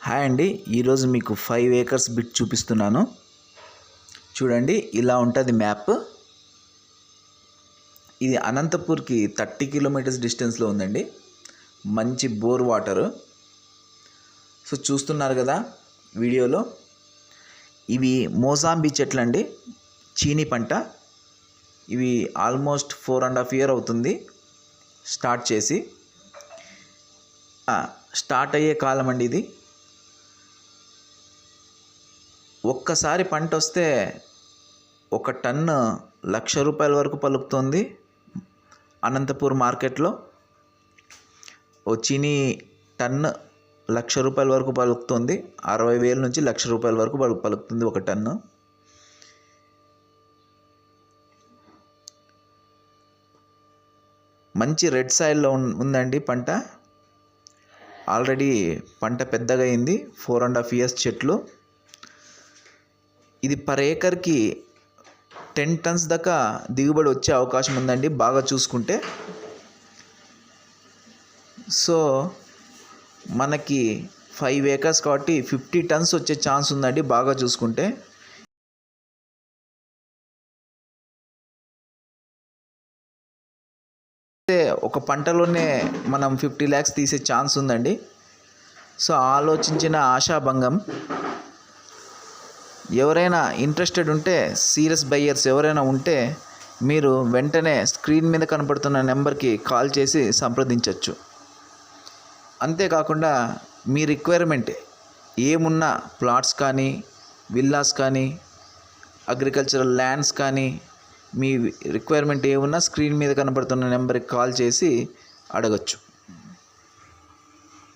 Hi అండి, ఈరోజు మీకు 5 acres బిట్ చూపిస్తున్నాను. చూడండి, ఇలా ఉంటుంది మ్యాప్. ఇది అనంతపూర్కి 30 కిలోమీటర్స్ డిస్టెన్స్లో ఉందండి. మంచి బోర్ వాటరు. సో చూస్తున్నారు కదా వీడియోలో, ఇవి మోజాంబీ చెట్లు అండి, చీనీ పంట. ఇవి ఆల్మోస్ట్ 4.5 years అవుతుంది స్టార్ట్ చేసి. స్టార్ట్ అయ్యే కాలం అండి ఇది. ఒక్కసారి పంట వస్తే 1 టన్ను ₹1,00,000 వరకు పలుకుతుంది అనంతపూర్ మార్కెట్లో. ఓ చీనీ టన్ను ₹1,00,000 వరకు పలుకుతుంది. 60,000 నుంచి ₹1,00,000 వరకు పలుకుతుంది 1 టన్ను. మంచి రెడ్ సాయిల్లో ఉందండి పంట. ఆల్రెడీ పంట పెద్దగా అయింది. 4.5 years చెట్లు. ఇది పర్ ఏకర్కి 10 tons దాకా దిగుబడి వచ్చే అవకాశం ఉందండి బాగా చూసుకుంటే. సో మనకి 5 acres కాబట్టి 50 tons వచ్చే ఛాన్స్ ఉందండి బాగా చూసుకుంటే. ఒక పంటలోనే మనం 50 lakhs తీసే ఛాన్స్ ఉందండి. సో ఆలోచించిన ఆశాభంగం. ఎవరైనా ఇంట్రెస్టెడ్ ఉంటే, సీరియస్ బయ్యర్స్ ఎవరైనా ఉంటే మీరు వెంటనే స్క్రీన్ మీద కనపడుతున్న నెంబర్కి కాల్ చేసి సంప్రదించవచ్చు. అంతేకాకుండా మీ రిక్వైర్మెంట్ ఏమున్నా, ప్లాట్స్ కానీ, విల్లాస్ కానీ, అగ్రికల్చరల్ ల్యాండ్స్ కానీ, మీ రిక్వైర్మెంట్ ఏమున్నా స్క్రీన్ మీద కనపడుతున్న నెంబర్కి కాల్ చేసి అడగచ్చు.